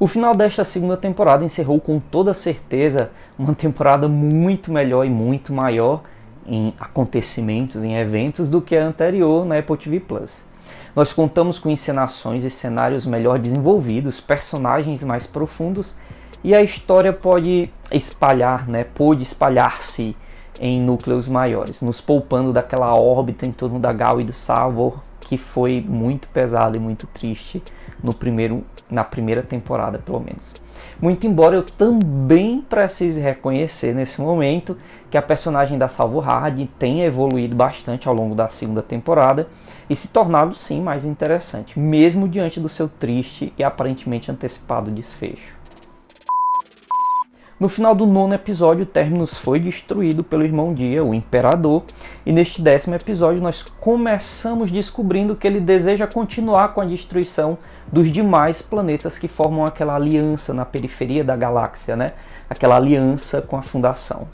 O final desta segunda temporada encerrou com toda certeza uma temporada muito melhor e muito maior em acontecimentos, em eventos, do que a anterior na Apple TV+. Nós contamos com encenações e cenários melhor desenvolvidos, personagens mais profundos, e a história pôde espalhar-se em núcleos maiores, nos poupando daquela órbita em torno da Gal e do Salvor, que foi muito pesada e muito triste na primeira temporada, pelo menos. Muito embora eu também precise reconhecer nesse momento que a personagem da Salvor Hard tenha evoluído bastante ao longo da segunda temporada e se tornado sim mais interessante, mesmo diante do seu triste e aparentemente antecipado desfecho. No final do 9º episódio, Terminus foi destruído pelo irmão Dia, o Imperador, e neste 10º episódio nós começamos descobrindo que ele deseja continuar com a destruição dos demais planetas que formam aquela aliança na periferia da galáxia, né? Aquela aliança com a Fundação.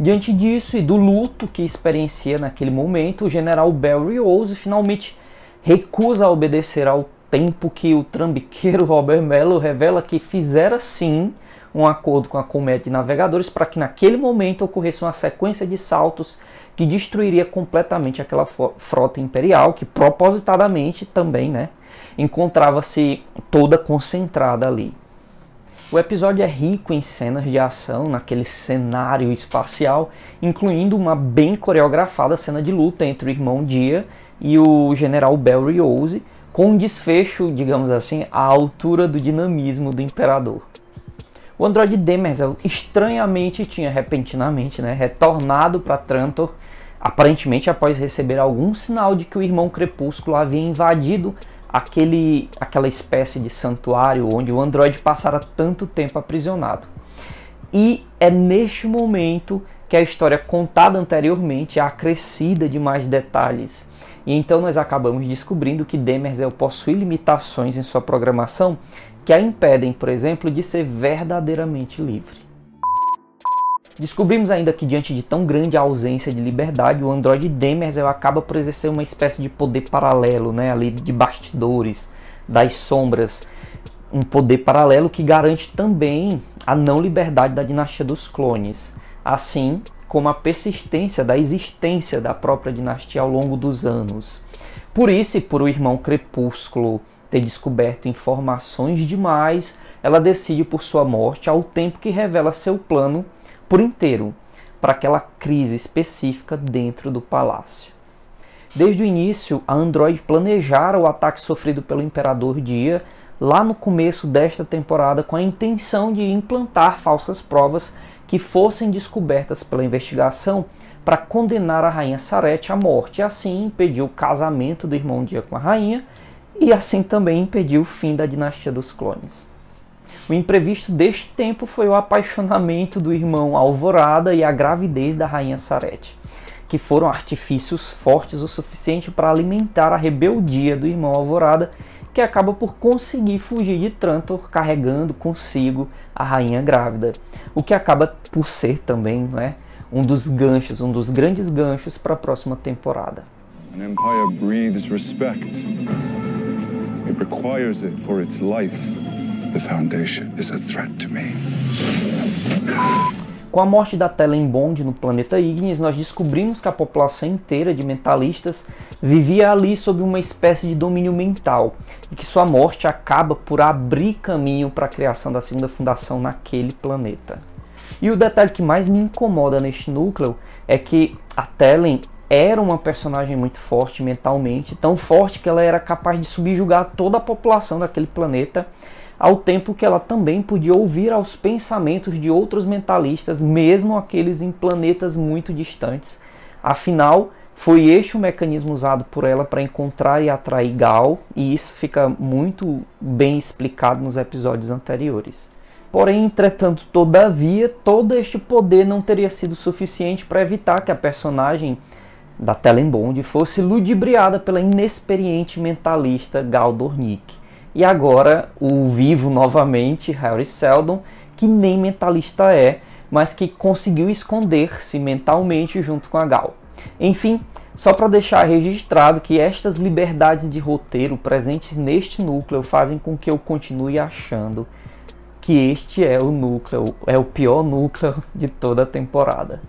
Diante disso e do luto que experiencia naquele momento, o general Barry Rose finalmente recusa a obedecer ao tempo que o trambiqueiro Robert Mello revela que fizera sim um acordo com a Colmeia de Navegadores para que naquele momento ocorresse uma sequência de saltos que destruiria completamente aquela frota imperial, que propositadamente também, né, encontrava-se toda concentrada ali. O episódio é rico em cenas de ação naquele cenário espacial, incluindo uma bem coreografada cena de luta entre o irmão Dia e o general Barry Rose, com um desfecho, digamos assim, à altura do dinamismo do Imperador. O androide Demerzel estranhamente tinha repentinamente retornado para Trantor, aparentemente após receber algum sinal de que o irmão Crepúsculo havia invadido aquela espécie de santuário onde o androide passara tanto tempo aprisionado. E é neste momento que a história contada anteriormente é acrescida de mais detalhes. E então nós acabamos descobrindo que Demerzel possui limitações em sua programação que a impedem, por exemplo, de ser verdadeiramente livre. Descobrimos ainda que diante de tão grande ausência de liberdade, o androide Demerzel acaba por exercer uma espécie de poder paralelo, ali de bastidores, das sombras. Um poder paralelo que garante também a não liberdade da dinastia dos clones, assim como a persistência da existência da própria dinastia ao longo dos anos. Por isso, e por o irmão Crepúsculo ter descoberto informações demais, ela decide por sua morte, ao tempo que revela seu plano por inteiro para aquela crise específica dentro do palácio. Desde o início, a androide planejara o ataque sofrido pelo Imperador Dia lá no começo desta temporada com a intenção de implantar falsas provas que fossem descobertas pela investigação para condenar a rainha Sareth à morte e assim impedir o casamento do irmão Dia com a rainha e assim também impedir o fim da dinastia dos clones. O imprevisto deste tempo foi o apaixonamento do irmão Alvorada e a gravidez da rainha Sareth, que foram artifícios fortes o suficiente para alimentar a rebeldia do irmão Alvorada, que acaba por conseguir fugir de Trantor carregando consigo a rainha grávida, o que acaba por ser também um dos grandes ganchos para a próxima temporada. An empire breathes respect. It requires it for its life. The Foundation is a threat to me. Com a morte da Telen Bond no planeta Ignis, nós descobrimos que a população inteira de mentalistas vivia ali sob uma espécie de domínio mental e que sua morte acaba por abrir caminho para a criação da segunda fundação naquele planeta. E o detalhe que mais me incomoda neste núcleo é que a Telen era uma personagem muito forte mentalmente, tão forte que ela era capaz de subjugar toda a população daquele planeta, ao tempo que ela também podia ouvir aos pensamentos de outros mentalistas, mesmo aqueles em planetas muito distantes. Afinal, foi este o mecanismo usado por ela para encontrar e atrair Gal, e isso fica muito bem explicado nos episódios anteriores. Porém, entretanto, todavia, todo este poder não teria sido suficiente para evitar que a personagem da Telen Bond fosse ludibriada pela inexperiente mentalista Gal Dornick. E agora o vivo novamente Harry Seldon, que nem mentalista é, mas que conseguiu esconder-se mentalmente junto com a Gal. Enfim, só para deixar registrado que estas liberdades de roteiro presentes neste núcleo fazem com que eu continue achando que este é o núcleo, é o pior núcleo de toda a temporada.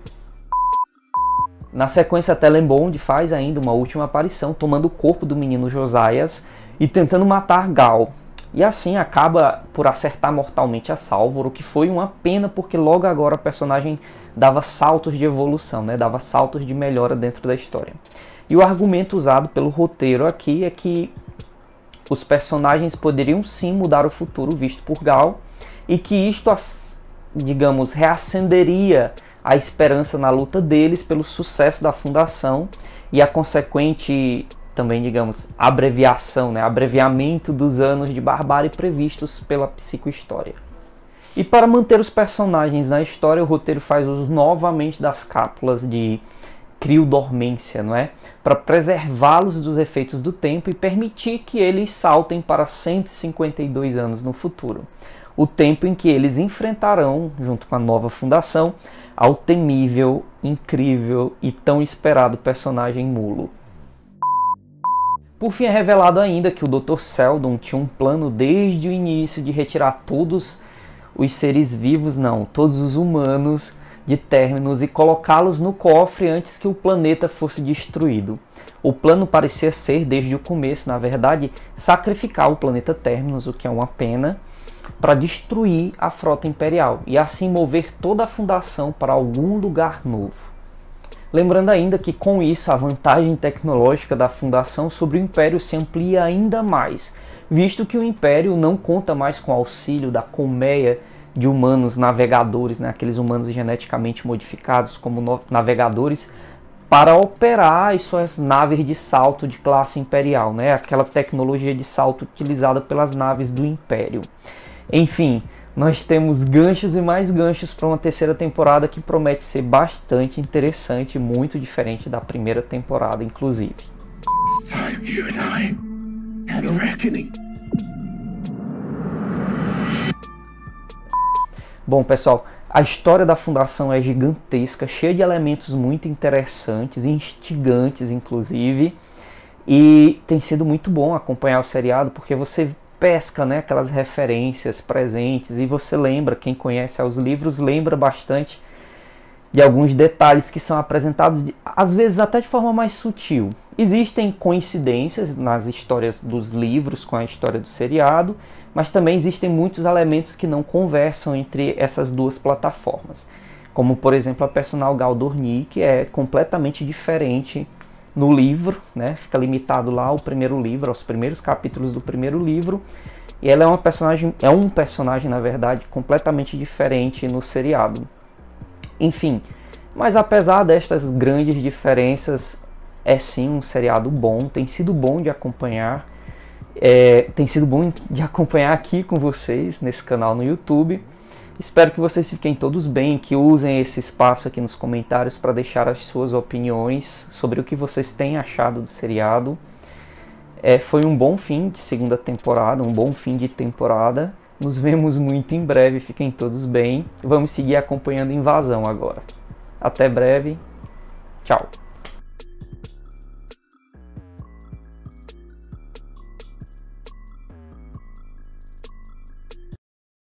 Na sequência, Helen Bond faz ainda uma última aparição, tomando o corpo do menino Josias e tentando matar Gal. E assim acaba por acertar mortalmente a Salvor, o que foi uma pena, porque logo agora a personagem dava saltos de evolução, né? Dava saltos de melhora dentro da história. E o argumento usado pelo roteiro aqui é que os personagens poderiam sim mudar o futuro visto por Gal, e que isto, digamos, reacenderia a esperança na luta deles pelo sucesso da fundação e a consequente, também, digamos, abreviação, né? Abreviamento dos anos de barbárie previstos pela psicohistória. E para manter os personagens na história, o roteiro faz uso novamente das cápsulas de criodormência, não é? Para preservá-los dos efeitos do tempo e permitir que eles saltem para 152 anos no futuro. O tempo em que eles enfrentarão, junto com a nova fundação, ao temível, incrível e tão esperado personagem Mulo. Por fim, é revelado ainda que o Dr. Seldon tinha um plano desde o início de retirar todos os seres vivos, não, todos os humanos de Terminus e colocá-los no cofre antes que o planeta fosse destruído. O plano parecia ser, desde o começo, na verdade, sacrificar o planeta Terminus, o que é uma pena, para destruir a frota imperial e assim mover toda a fundação para algum lugar novo. Lembrando ainda que com isso a vantagem tecnológica da fundação sobre o Império se amplia ainda mais, visto que o Império não conta mais com o auxílio da colmeia de humanos navegadores, né, aqueles humanos geneticamente modificados como navegadores, para operar as suas naves de salto de classe imperial, né, aquela tecnologia de salto utilizada pelas naves do Império. Enfim, nós temos ganchos e mais ganchos para uma terceira temporada que promete ser bastante interessante e muito diferente da primeira temporada, inclusive. It's time you and I had a reckoning. Bom, pessoal, a história da Fundação é gigantesca, cheia de elementos muito interessantes, instigantes, inclusive, e tem sido muito bom acompanhar o seriado, porque você pesca, né, aquelas referências presentes e você lembra, quem conhece os livros, lembra bastante de alguns detalhes que são apresentados, às vezes até de forma mais sutil. Existem coincidências nas histórias dos livros com a história do seriado, mas também existem muitos elementos que não conversam entre essas duas plataformas. Como, por exemplo, a personal Gal Dornier, que é completamente diferente no livro, né? Fica limitado lá ao primeiro livro, aos primeiros capítulos do primeiro livro. E ela é um personagem, na verdade, completamente diferente no seriado. Enfim, mas apesar destas grandes diferenças, é sim um seriado bom, tem sido bom de acompanhar. Tem sido bom de acompanhar aqui com vocês nesse canal no YouTube. Espero que vocês fiquem todos bem, que usem esse espaço aqui nos comentários para deixar as suas opiniões sobre o que vocês têm achado do seriado. Foi um bom fim de segunda temporada, um bom fim de temporada. Nos vemos muito em breve, fiquem todos bem. Vamos seguir acompanhando Invasão agora. Até breve, tchau!